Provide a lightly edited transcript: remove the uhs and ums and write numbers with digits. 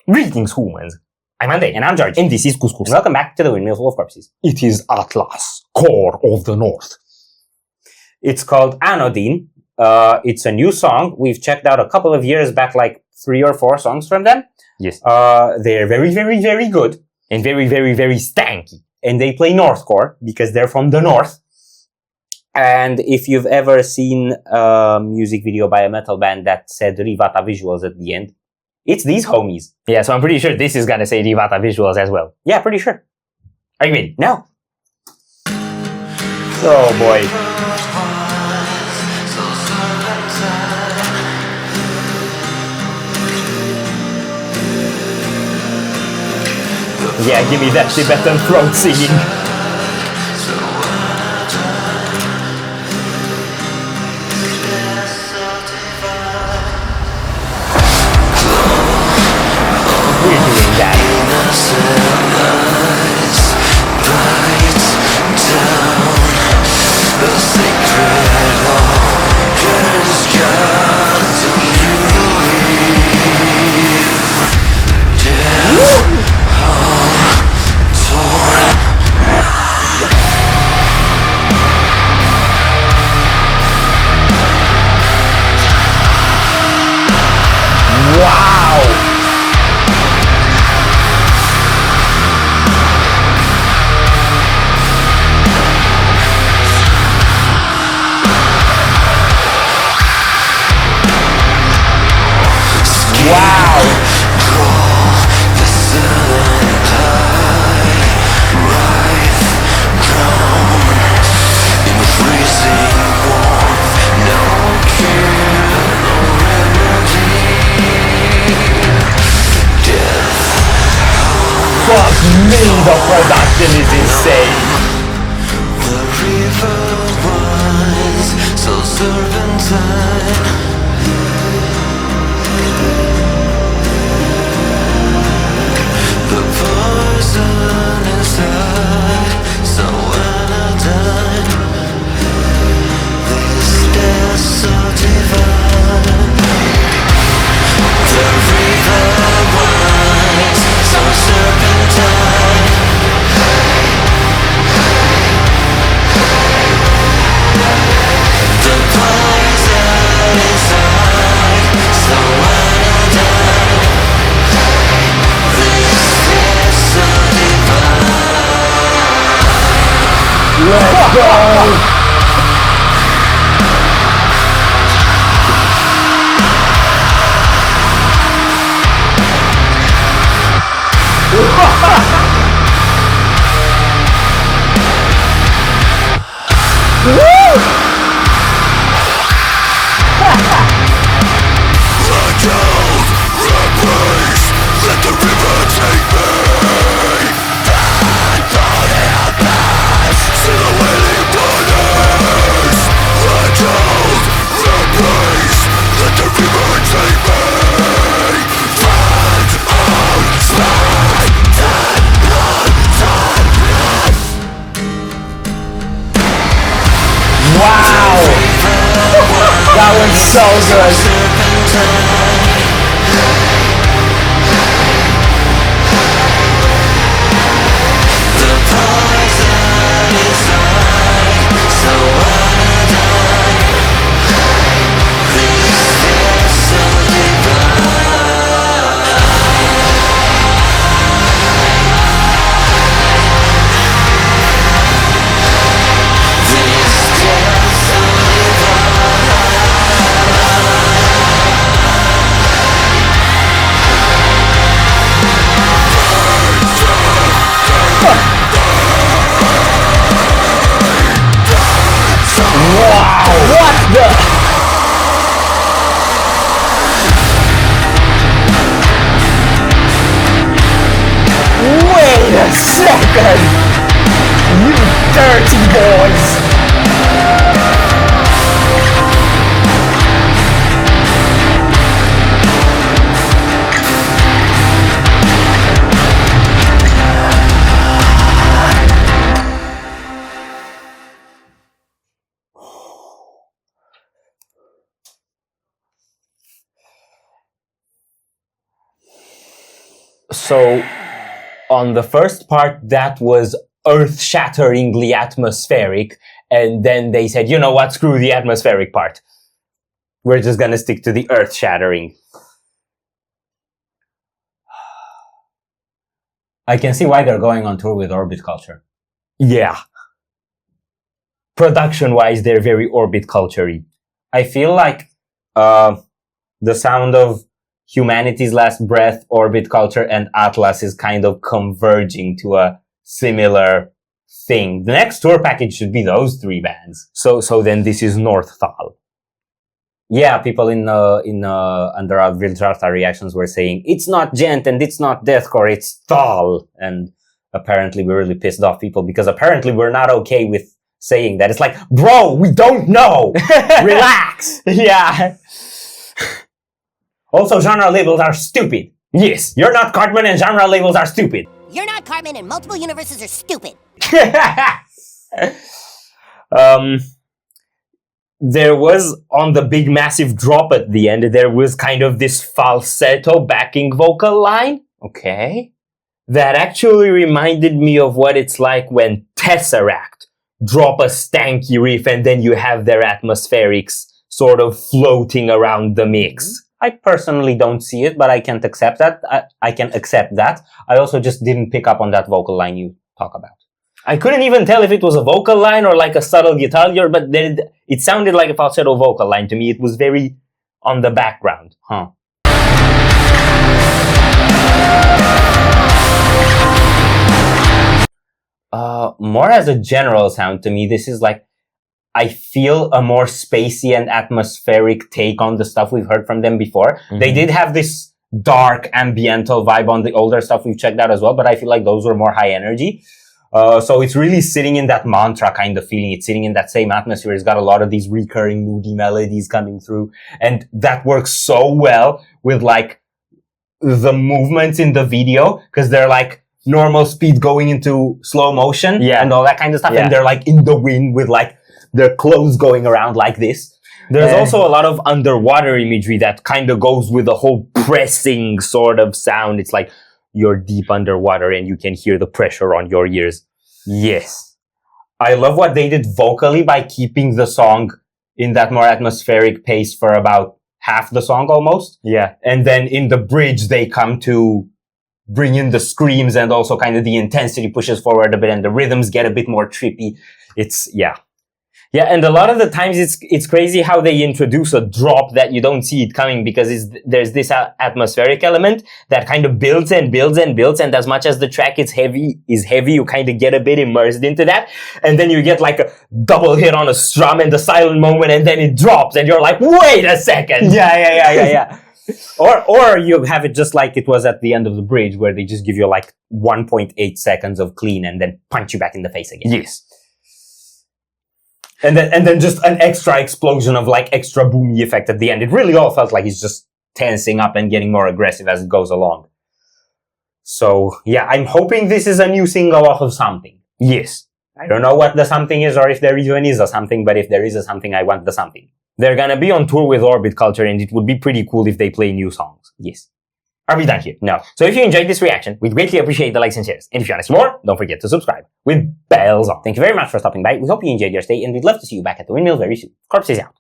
Greetings, humans. I'm Andy. And I'm George. And this is Couscous. And welcome back to the Windmill full of corpses. It is Atlas, core of the North. It's called Anodyne. It's a new song. We've checked out a couple of years back, like 3 or 4 songs from them. Yes. They're very, very, very good. And very, very, very stanky. And they play Northcore because they're from the North. And if you've ever seen a music video by a metal band that said Rivata Visuals at the end, it's these homies. Yeah, so I'm pretty sure this is gonna say Rivata Visuals as well. Yeah, pretty sure. Are you ready? No. Oh boy. Yeah, give me that Tibetan throat singing. We're doing that. Wow! Wow! Fuck me, the production is insane! The river runs so serpentine. The poison inside, so anodyne. This death so divine. The river runs so serpentine. The poison inside, so anodyne. This is so divine. Let's go! Let the river take me. See the wailing bodies. Let the river take me. Find outside. Wow! That was so good! The poison inside, so anodyne. This is so divine. This death so divine. So, on the first part, that was earth-shatteringly atmospheric, and then they said, you know what, screw the atmospheric part. We're just gonna stick to the earth-shattering. I can see why they're going on tour with Orbit Culture. Yeah. Production-wise, they're very Orbit Culture-y. I feel like the sound of Humanity's Last Breath, Orbit Culture, and Atlas is kind of converging to a similar thing. The next tour package should be those three bands. So then this is Norththal. Yeah, people in under our Viltrata reactions were saying, it's not gent and it's not deathcore, it's Thal. And apparently we really pissed off people because apparently we're not okay with saying that. It's like, bro, we don't know! Relax! Yeah. Also, genre labels are stupid. Yes, you're not Cartman and genre labels are stupid. You're not Cartman and multiple universes are stupid. There was, on the big massive drop at the end, there was kind of this falsetto backing vocal line. Okay. That actually reminded me of what it's like when Tesseract drop a stanky riff and then you have their atmospherics sort of floating around the mix. I personally don't see it, but I can't accept that. I can accept that. I also just didn't pick up on that vocal line you talk about. I couldn't even tell if it was a vocal line or like a subtle guitar, but then it sounded like a falsetto vocal line to me. It was very on the background. Huh. More as a general sound to me, this is like, I feel a more spacey and atmospheric take on the stuff we've heard from them before. Mm-hmm. They did have this dark ambiental vibe on the older stuff we've checked out as well, but I feel like those were more high energy. So it's really sitting in that mantra kind of feeling. It's sitting in that same atmosphere. It's got a lot of these recurring moody melodies coming through. And that works so well with like the movements in the video, because they're like normal speed going into slow motion and all that kind of stuff. Yeah. And they're like in the wind with like their clothes going around like this. There's also a lot of underwater imagery that kind of goes with the whole pressing sort of sound. It's like you're deep underwater and you can hear the pressure on your ears. Yes. I love what they did vocally by keeping the song in that more atmospheric pace for about half the song almost. Yeah. And then in the bridge, they come to bring in the screams and also kind of the intensity pushes forward a bit and the rhythms get a bit more trippy. It's, yeah. Yeah, and a lot of the times it's crazy how they introduce a drop that you don't see it coming because there's this atmospheric element that kind of builds and builds and builds, and as much as the track is heavy, you kind of get a bit immersed into that, and then you get like a double hit on a strum and the silent moment, and then it drops, and you're like, wait a second! Yeah. Or you have it just like it was at the end of the bridge, where they just give you like 1.8 seconds of clean and then punch you back in the face again. Yes. And then just an extra explosion of like extra boomy effect at the end. It really all felt like he's just tensing up and getting more aggressive as it goes along. So yeah, I'm hoping this is a new single off of something. Yes. I don't know what the something is or if there even is a something, but if there is a something, I want the something. They're gonna be on tour with Orbit Culture and it would be pretty cool if they play new songs. Yes. Are we done here? No. So if you enjoyed this reaction, we'd greatly appreciate the likes and shares. And if you want to see more, don't forget to subscribe with bells on. Thank you very much for stopping by. We hope you enjoyed your stay and we'd love to see you back at the Windmill very soon. Corpse is out.